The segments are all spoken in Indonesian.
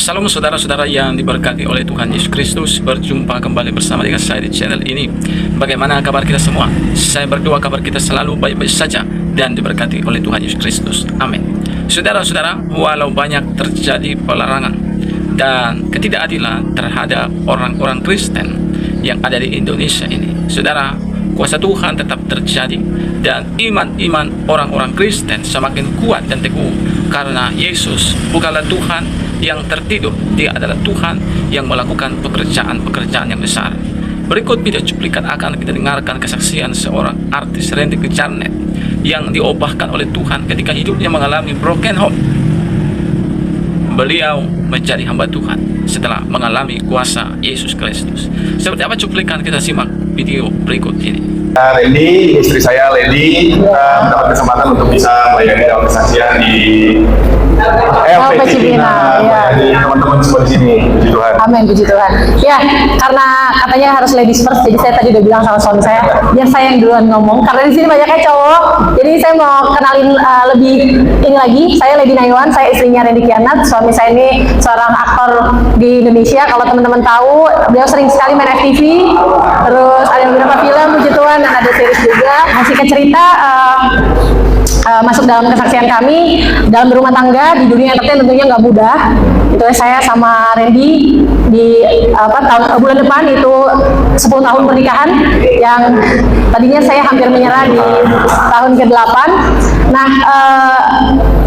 Salam saudara-saudara yang diberkati oleh Tuhan Yesus Kristus. Berjumpa kembali bersama dengan saya di channel ini. Bagaimana kabar kita semua? Saya berdoa kabar kita selalu baik-baik saja dan diberkati oleh Tuhan Yesus Kristus. Amin. Saudara-saudara, walau banyak terjadi pelarangan dan ketidakadilan terhadap orang-orang Kristen yang ada di Indonesia ini, saudara, kuasa Tuhan tetap terjadi dan iman orang-orang Kristen semakin kuat dan teguh karena Yesus bukanlah Tuhan yang tertidur. Dia adalah Tuhan yang melakukan pekerjaan-pekerjaan yang besar. Berikut video cuplikan akan kita dengarkan kesaksian seorang artis Randy Kejarnet yang diubahkan oleh Tuhan ketika hidupnya mengalami broken home. Beliau menjadi hamba Tuhan setelah mengalami kuasa Yesus Kristus. Seperti apa cuplikan, kita simak video berikut ini. Randy, istri saya Lady, mendapat kesempatan untuk bisa melayani dalam kesaksian di LP Cipinang, ya. Jadi teman-teman semua di sini, puji Tuhan. Amin, puji Tuhan. Ya, karena katanya harus ladies first, jadi saya tadi udah bilang sama suami saya, biar saya yang duluan ngomong. Karena di sini banyaknya cowok, jadi saya mau kenalin lebih ini lagi. Saya Lady Naiwan, saya istrinya Randy Kianat. Suami saya ini seorang aktor di Indonesia. Kalau teman-teman tahu, beliau sering sekali main FTV, terus ada beberapa film, puji Tuhan, dan ada series juga. Singkat cerita, masuk dalam kesaksian kami dalam berumah tangga di dunia entertain tentunya nggak mudah. Itu saya sama Randy di bulan depan itu 10 tahun pernikahan, yang tadinya saya hampir menyerah di tahun ke-8. Nah,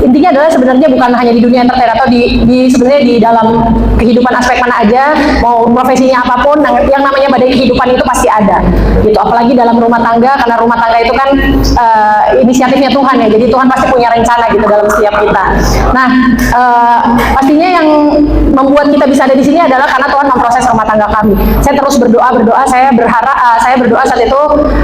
intinya adalah sebenarnya bukan hanya di dunia entertain atau di sebenarnya di dalam kehidupan aspek mana aja, mau profesinya apapun, yang namanya badai kehidupan itu pasti ada gitu. Apalagi dalam rumah tangga, karena rumah tangga itu kan inisiatifnya Tuhan ya, jadi Tuhan pasti punya rencana gitu dalam setiap kita. Nah, pastinya yang membuat kita bisa ada di sini adalah karena Tuhan memproses rumah tangga kami. Saya terus berdoa, saya berharap, saya berdoa saat itu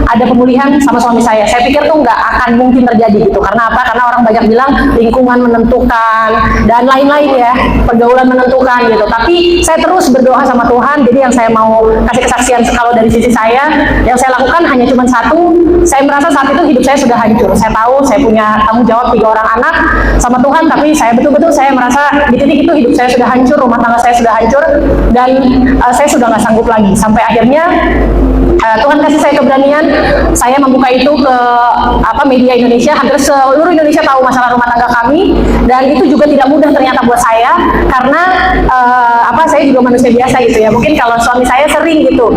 ada pemulihan sama suami saya. Saya pikir tuh nggak akan mungkin terjadi gitu. Karena apa? Karena orang banyak bilang lingkungan menentukan dan lain-lain ya, pergaulan menentukan gitu. Tapi saya terus berdoa sama Tuhan. Jadi yang saya mau kasih kesaksian kalau dari sisi saya, yang saya lakukan hanya cuma satu. Saya merasa saat itu hidup saya sudah hancur. Saya tahu saya punya tanggung jawab 3 orang anak sama Tuhan, tapi saya betul-betul saya merasa di titik itu hidup saya sudah hancur, rumah tangga saya sudah hancur, dan saya sudah nggak sanggup lagi. Sampai akhirnya Tuhan kasih saya keberanian, saya membuka itu ke media Indonesia. Hampir seluruh Indonesia tahu masalah rumah tangga kami, dan itu juga tidak mudah ternyata buat saya, karena saya juga manusia biasa gitu ya. Mungkin kalau suami saya sering gitu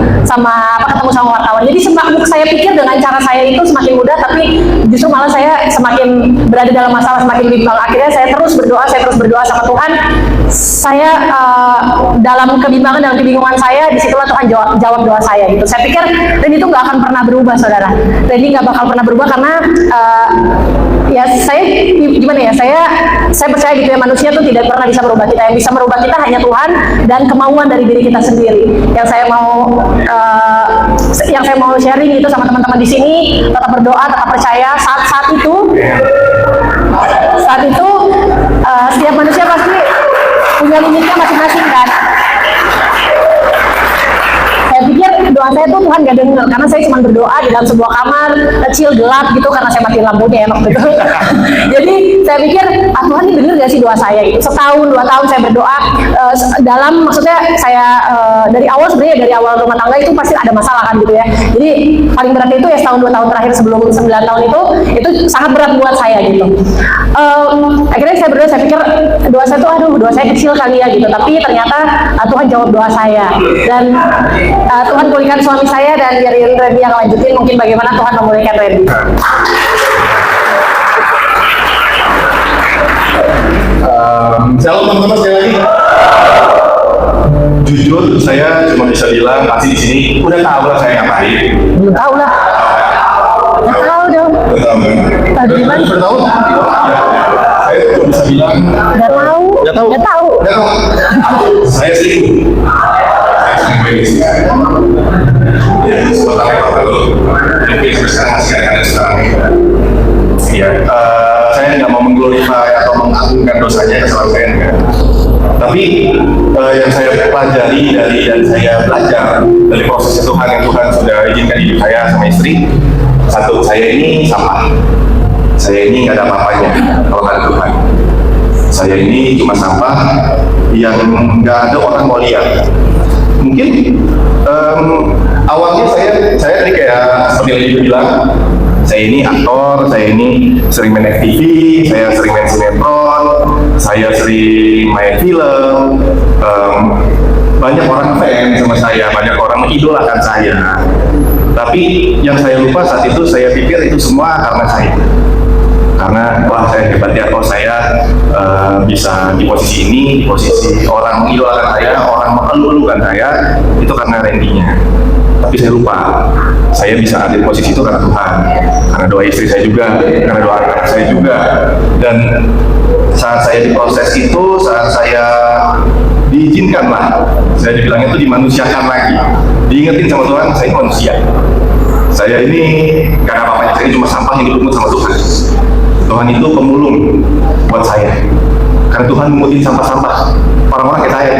ketemu sama wartawan, jadi saya pikir dengan cara saya itu semakin mudah, tapi justru malah saya semakin berada dalam masalah, semakin bimbang. Akhirnya saya terus berdoa sama Tuhan. Saya dalam kebimbangan, dalam kebingungan saya, disitulah Tuhan jawab doa saya gitu. Saya pikir Randy itu nggak akan pernah berubah, saudara. Randy nggak bakal pernah berubah karena ya saya gimana ya, saya percaya gitu ya, manusia tuh tidak pernah bisa merubah kita. Yang bisa merubah kita hanya Tuhan dan kemauan dari diri kita sendiri. Yang saya mau sharing itu sama teman-teman di sini, tetap berdoa, tetap percaya. Saat itu setiap manusia pasti punya limitnya masing-masing kan. Saya pikir doa saya tuh Tuhan gak denger, karena saya cuma berdoa di dalam sebuah kamar kecil gelap gitu, karena saya matiin lampunya enak gitu. Jadi saya pikir, Tuhan ini denger gak sih doa saya gitu. Setahun 2 tahun saya berdoa, maksudnya saya dari awal rumah tangga itu pasti ada masalah kan gitu ya. Jadi paling berat itu ya setahun 2 tahun terakhir sebelum 9 tahun itu sangat berat buat saya gitu. Akhirnya saya berdoa, saya pikir doa saya tuh doa saya kecil kali ya gitu, tapi ternyata Tuhan jawab doa saya, dan Tuhan pulihkan suami saya, dan biarin Randy yang lanjutin mungkin bagaimana Tuhan memulihkan Randy. Shalom teman-teman, sekali lagi. Jujur, saya cuma bisa bilang pasti di sini udah tahu lah saya ngapain. Belum tahu lah. Nggak tahu dong. Tahu di mana? Bertahu? Saya cuma bisa bilang. Nggak tahu. Saya selingkuh. Ya, sebenarnya kalau mungkin sekarang saya nggak mau mengglorify atau mengagungkan dosanya, kesalahan saya enggak. Tapi yang saya pelajari dan saya belajar dari proses Tuhan yang Tuhan sudah izinkan hidup saya sama istri, satu, saya ini sampah. Saya ini nggak ada apa-apanya kalau nggak ada Tuhan. saya ini cuma sampah yang nggak ada orang mau lihat. Mungkin awalnya saya tadi kayak seperti yang dia bilang, saya ini aktor, saya ini sering main FTV, saya sering main sinetron, saya sering main film. Banyak orang fan sama saya, banyak orang mengidolakan saya. Tapi yang saya lupa saat itu, saya pikir itu semua karena saya. Karena wah saya hebat ya, saya bisa di posisi ini, di posisi orang mengidolakan saya, orang mengeluh-elukan saya, itu karena Randy-nya. Tapi saya lupa, saya bisa ada di posisi itu karena Tuhan, karena doa istri saya juga, karena doa anak saya juga. Dan saat saya diproses itu, saat saya diizinkan lah, saya dibilang itu dimanusiakan lagi, diingetin sama Tuhan, saya ini manusia, saya ini gak ada apa-apanya, saya ini cuma sampah yang dipungut sama Tuhan. Tuhan itu pemulung buat saya, karena Tuhan mengutin sampah-sampah orang-orang kayak saya.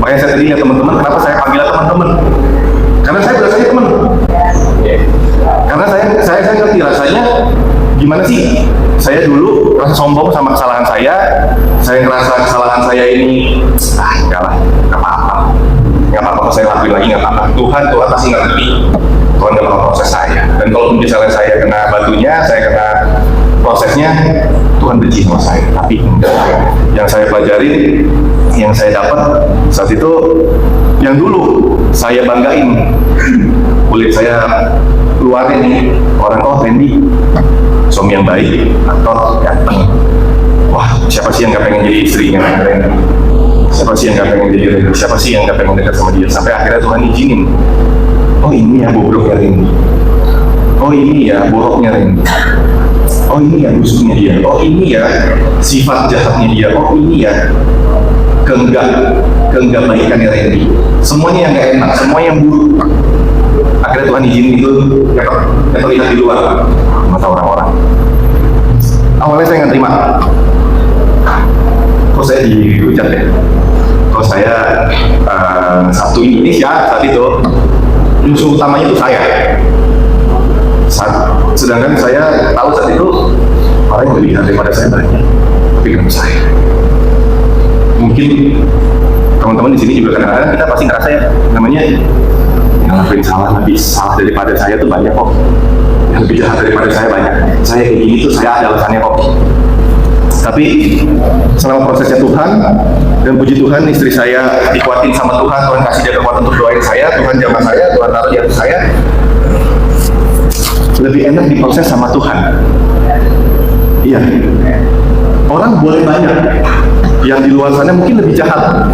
Makanya saya tadi ya teman-teman, kenapa saya panggil teman-teman? Karena saya berasanya teman. Karena saya ngerti rasanya gimana sih. Saya dulu rasa sombong sama kesalahan saya ngerasa kesalahan saya ini enggak lah, nggak apa-apa, saya lakuin lagi nggak apa-apa. Tuhan pasti ngerti, Tuhan nggak bakal proses saya. Dan kalau misalnya saya kena batunya, saya kena prosesnya, Tuhan benci sama saya. Tapi enggak, yang saya pelajari, yang saya dapat saat itu, yang dulu saya banggain, kulit saya keluarin nih, orang Randy suami yang baik, aktor, ganteng. Wah, siapa sih yang gak pengen jadi istrinya Randy? Siapa sih yang gak pengen jadi Randy? Siapa sih yang gak pengen dekat sama dia? Sampai akhirnya Tuhan izinin. Oh ini ya bobroknya Randy. Oh ini ya boroknya Randy. Oh ini ya busuknya dia. Oh ini ya sifat jahatnya dia. Oh ini ya keenggak baikannya Randy. Semuanya yang gak enak, semua yang buruk. Akhirnya Tuhan izinin itu yang terlihat di luar mata orang-orang. Awalnya saya nggak terima. Kok saya dihujat ya? Kok saya satu Indonesia saat itu musuh utamanya itu saya. Sedangkan saya tahu saat itu orang yang lebih jahat daripada saya banyak, tapi kenapa saya? Mungkin teman-teman di sini juga kadang-kadang kita pasti ngerasa ya, namanya yang ngelakuin salah lebih salah daripada saya tuh banyak kok, yang lebih jahat daripada saya banyak. Saya kayak gini tuh saya ada alasannya kok. Tapi selama prosesnya Tuhan, dan puji Tuhan istri saya dikuatin sama Tuhan, Tuhan kasih dia kekuatan untuk doain saya, Tuhan jamah saya, Tuhan taruh di hati saya. Lebih enak diproses sama Tuhan. Iya. Orang boleh banyak, yang di luar sana mungkin lebih jahat.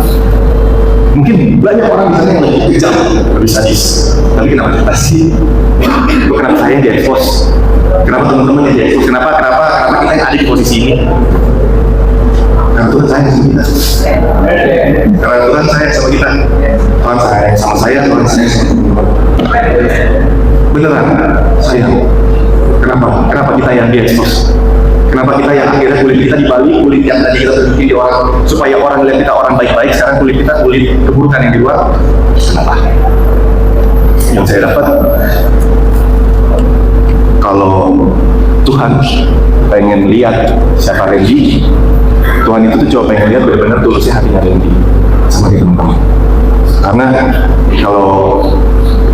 Mungkin banyak orang di sana yang lebih kejam, lebih sadis. Tapi kenapa kita sih? Kenapa saya yang di-expose? Kenapa teman-teman yang di-expose? Kenapa kita yang ada di posisi ini? Karena Tuhan sayang sama kita. Karena Tuhan sayang sama kita. Tuhan sayang sama saya, Tuhan sayang sama teman-teman. Beneran, sayang. Kenapa kita yang di-expose? Kenapa kita yang akhirnya kulit kita dibalik, kulit yang tadi kita tunjukin di orang, supaya orang lihat kita orang baik-baik, sekarang kulit kita kulit keburukan yang di luar? Kenapa? Yang saya dapat, kalau Tuhan pengen lihat siapa Randy, Tuhan itu tuh coba pengen lihat benar-benar tulusnya hatinya Randy sama dia teman-teman. Karena kalau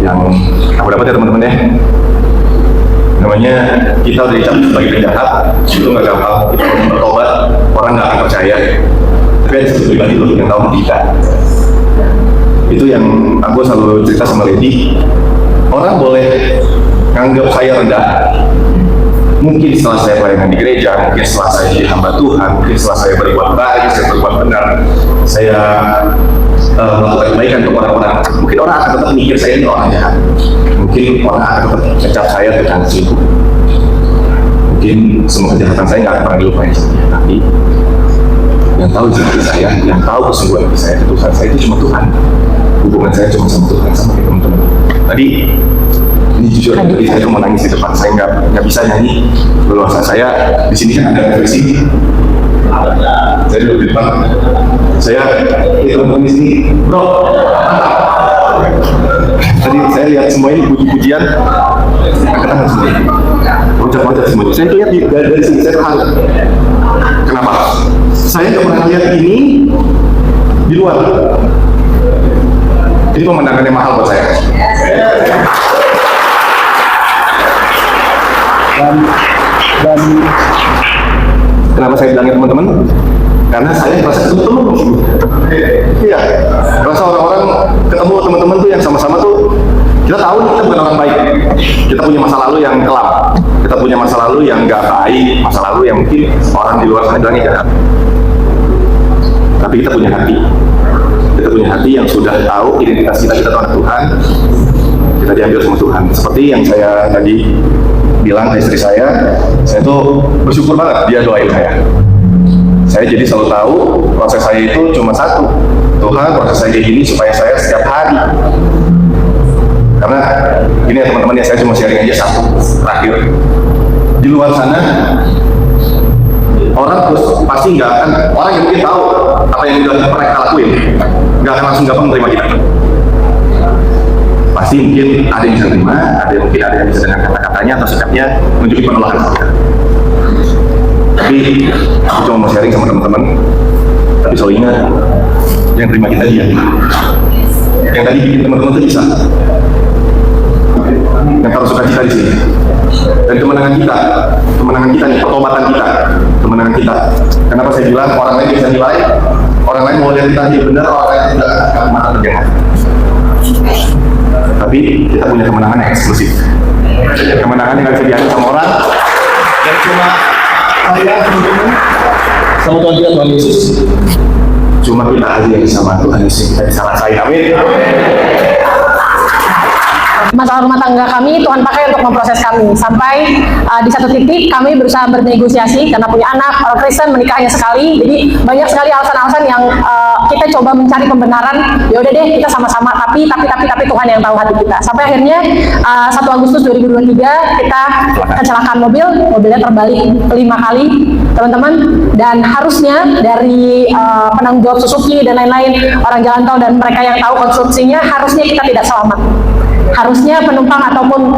yang aku dapat ya teman-teman ya, namanya kita udah dicap sebagai penjahat, itu nggak gampang. Kita bertobat, orang nggak akan percaya. Tapi ada satu pribadi loh yang tahu kita. Itu yang aku selalu cerita sama Lady. Orang boleh nganggap saya rendah. Mungkin setelah saya pelayanan di gereja, mungkin setelah saya jadi hamba Tuhan, mungkin setelah saya berbuat baik, saya berbuat benar, saya melakukan kebaikan untuk orang-orang. Mungkin orang akan tetap mikir saya ini orang jahat. Mungkin orang akan tetap ngecap saya tukang selingkuh. Mungkin semua kejahatan saya nggak akan pernah dilupain sama dia. Tapi yang tahu hati saya, yang tahu kesungguhan hati saya, ketuhanan saya itu cuma Tuhan. Hubungan saya cuma sama Tuhan, sama teman-teman. Tadi ini jujur, tadi saya cuma nangis di depan. Saya nggak bisa nyanyi. Leluasa saya di sini kan ada versi. Saya duduk di depan. Saya teman-teman di sini, bro. Tadi saya lihat semua ini puji-pujian, angkat tangan semua. loncat-loncat semuanya. Saya lihat dari sini, saya terharu. Kenapa? Saya nggak pernah lihat ini di luar. Ini pemandangan yang mahal buat saya. Dan kenapa saya bilangnya teman-teman? Karena saya merasa ketemu. Iya, merasa orang-orang ketemu teman-teman tuh yang sama-sama tuh kita tahu kita bukan orang baik. Kita punya masa lalu yang kelam. Kita punya masa lalu yang nggak baik, masa lalu yang mungkin orang di luar sana bilangnya jahat. Tapi kita punya hati. Kita punya hati yang sudah tahu identitas kita tahu anak Tuhan. Kita diambil sama Tuhan. Seperti yang saya tadi bilang ke istri saya tuh bersyukur banget dia doain saya. Saya jadi selalu tahu proses saya itu cuma satu. Tuhan, proses saya kayak gini supaya saya setiap hari. Karena ini ya teman-teman ya, saya cuma sharing aja satu terakhir. Di luar sana orang terus pasti nggak akan, orang yang mungkin tahu apa yang udah pernah kita lakuin nggak akan langsung gampang menerima kita. Pasti mungkin ada yang bisa terima, mungkin ada yang bisa dengan kata-katanya atau sikapnya menunjukin penolakan kita. Tapi aku cuma mau sharing sama teman-teman. Tapi selalu ingat, yang terima kita dia. Yang tadi bikin teman-teman itu bisa. Yang harus suka cita di sini. Dan kemenangan kita nih, pertobatan kita, kemenangan kita. Kenapa saya bilang orang lain bisa nilai, orang lain mau lihat kita dia benar, orang lain tidak akan mata terjangan. Tapi kita punya kemenangan yang eksklusif. Kemenangan yang nggak bisa diambil sama orang. Dan cuma saya, teman-teman, sama Tuhan kita, Tuhan Yesus. Cuma kita aja yang sama Tuhan Yesus. Kita bisa rasain, amin. Masalah rumah tangga kami Tuhan pakai untuk memproses kami sampai di satu titik kami berusaha bernegosiasi karena punya anak orang Kristen menikahnya sekali, jadi banyak sekali alasan-alasan yang kita coba mencari pembenaran. Ya udah deh kita sama-sama, tapi Tuhan yang tahu hati kita. Sampai akhirnya 1 Agustus 2023 kita kecelakaan mobilnya terbalik 5 kali teman-teman, dan harusnya dari penanggung jawab Suzuki dan lain-lain orang jalan tol dan mereka yang tahu konstruksinya harusnya kita tidak selamat. Harusnya penumpang ataupun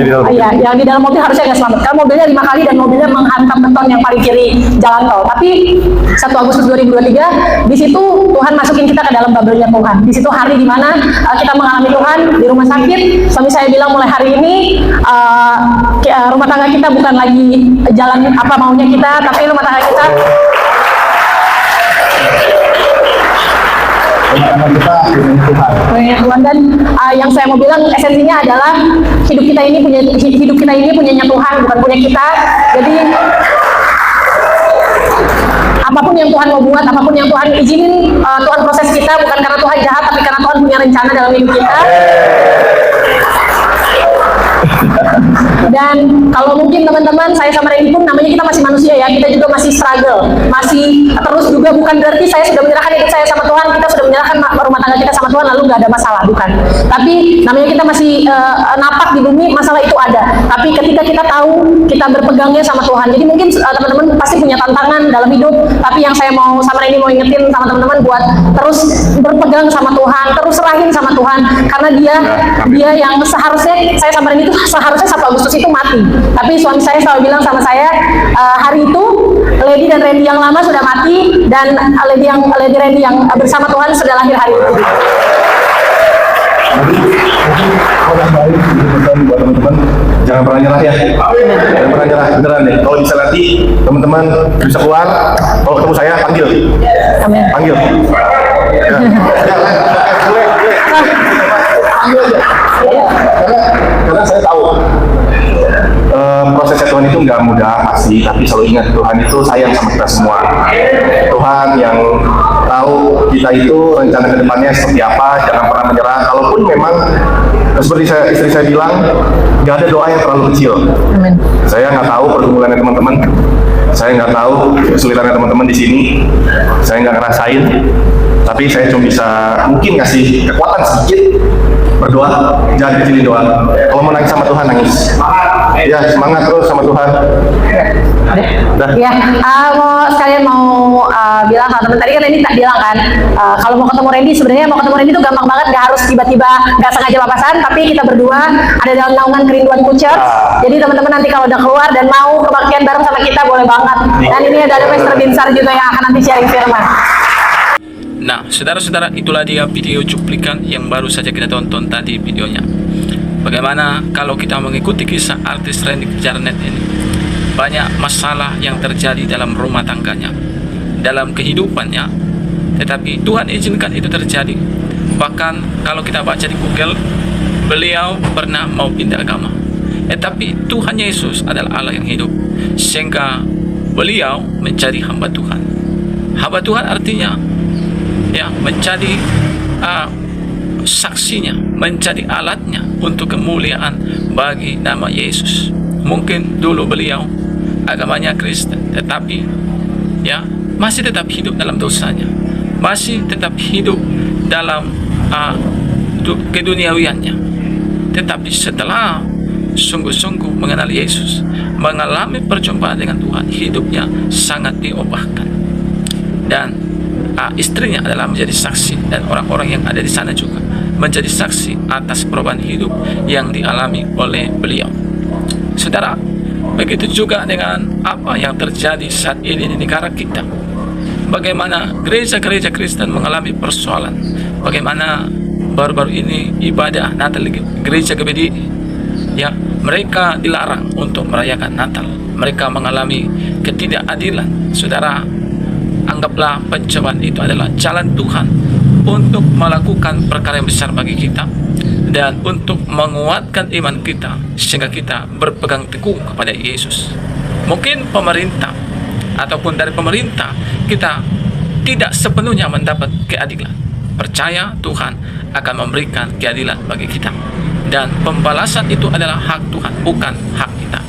yang di dalam mobil harusnya nggak selamat. Karena mobilnya 5 kali dan mobilnya menghantam beton yang paling kiri jalan tol. Tapi 1 Agustus 2023 di situ Tuhan masukin kita ke dalam bubble-nya Tuhan. Di situ hari di mana kita mengalami Tuhan di rumah sakit. Suami saya bilang mulai hari ini rumah tangga kita bukan lagi jalan apa maunya kita, tapi rumah tangga kita Tuhan. Dan yang saya mau bilang esensinya adalah hidup kita ini punyanya Tuhan, bukan punya kita. Jadi apapun yang Tuhan mau buat, apapun yang Tuhan izinin, Tuhan proses kita bukan karena Tuhan jahat, tapi karena Tuhan punya rencana dalam hidup kita. Dan kalau mungkin teman-teman, saya sama Randy pun namanya kita masih manusia ya, kita juga masih struggle, masih terus juga, bukan berarti saya sudah menyerahkan hidup saya sama Tuhan, kita sudah menyerahkan rumah tangga kita sama Tuhan lalu nggak ada masalah, bukan. Tapi namanya kita masih napak di bumi, masalah itu ada. Tapi ketika kita tahu kita berpegangnya sama Tuhan, jadi mungkin teman-teman pasti punya tantangan dalam hidup, tapi yang saya mau sama Randy mau ingetin sama teman-teman buat terus berpegang sama Tuhan, terus serahin sama Tuhan, karena dia yang seharusnya, saya sama Randy itu seharusnya 1 Agustus itu mati, tapi suami saya selalu bilang sama saya, hari itu Lady dan Randy yang lama sudah mati dan Lady Randy yang bersama Tuhan sudah lahir hari itu. Orang baik buat teman-teman, jangan pernah nyerah ya. Jangan pernah nyerah, beneran deh. Kalau bisa nanti teman-teman bisa keluar, kalau ketemu saya panggil. Amin. Panggil. Karena saya tahu prosesnya Tuhan itu nggak mudah pasti, tapi selalu ingat Tuhan itu sayang sama kita semua. Tuhan yang tahu kita itu rencana kedepannya seperti apa. Jangan pernah menyerah. Kalaupun memang seperti istri saya bilang, nggak ada doa yang terlalu kecil. Amin. Saya nggak tahu pergumulannya teman-teman. Saya nggak tahu kesulitannya teman-teman di sini. Saya nggak ngerasain. Tapi saya cuma bisa mungkin ngasih kekuatan sedikit. Berdoa, jangan kecilin doa. Kalau mau nangis sama Tuhan, nangis. Ya, semangat terus sama Tuhan. Dah. Ya, sekalian mau bilang sama teman tadi kan Randy tak bilang kan, kalau mau ketemu Randy sebenarnya mau ketemu Randy itu gampang banget, nggak harus tiba-tiba nggak sengaja papasan, tapi kita berdua ada dalam naungan Kerinduan Church. Jadi teman-teman nanti kalau udah keluar dan mau kebaktian bareng sama kita boleh banget. Dan ini ada Pastor Binsar juga yang akan nanti sharing firman. Nah, saudara-saudara, itulah dia video cuplikan yang baru saja kita tonton tadi videonya. Bagaimana kalau kita mengikuti kisah artis Randy Jarnet ini, banyak masalah yang terjadi dalam rumah tangganya, dalam kehidupannya, tetapi Tuhan izinkan itu terjadi. Bahkan kalau kita baca di Google, beliau pernah mau pindah agama, tetapi Tuhan Yesus adalah Allah yang hidup, sehingga beliau menjadi hamba Tuhan. Hamba Tuhan artinya ya menjadi saksinya, menjadi alatnya untuk kemuliaan bagi nama Yesus. Mungkin dulu beliau agamanya Kristen, tetapi ya masih tetap hidup dalam dosanya, masih tetap hidup dalam keduniawiannya. Tetapi setelah sungguh-sungguh mengenal Yesus, mengalami perjumpaan dengan Tuhan, hidupnya sangat diubahkan. Dan istrinya adalah menjadi saksi, dan orang-orang yang ada di sana juga menjadi saksi atas perubahan hidup yang dialami oleh beliau. Saudara, begitu juga dengan apa yang terjadi saat ini di negara kita. Bagaimana gereja-gereja Kristen mengalami persoalan. Bagaimana baru-baru ini ibadah Natal gereja GBD, ya, mereka dilarang untuk merayakan Natal. Mereka mengalami ketidakadilan. Saudara, anggaplah pencobaan itu adalah jalan Tuhan untuk melakukan perkara yang besar bagi kita dan untuk menguatkan iman kita sehingga kita berpegang teguh kepada Yesus. Mungkin pemerintah ataupun dari pemerintah kita tidak sepenuhnya mendapat keadilan. Percaya Tuhan akan memberikan keadilan bagi kita, dan pembalasan itu adalah hak Tuhan, bukan hak kita.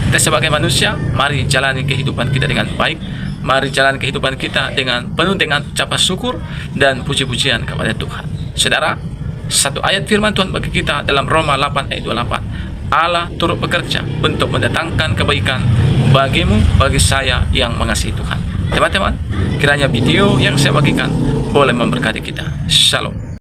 Kita sebagai manusia, mari jalani kehidupan kita dengan baik. Mari jalan kehidupan kita dengan penuh dengan ucapan syukur dan puji-pujian kepada Tuhan. Saudara, satu ayat firman Tuhan bagi kita dalam Roma 8 ayat 28. Allah turut bekerja untuk mendatangkan kebaikan bagimu, bagi saya yang mengasihi Tuhan. Teman-teman, kiranya video yang saya bagikan boleh memberkati kita. Shalom.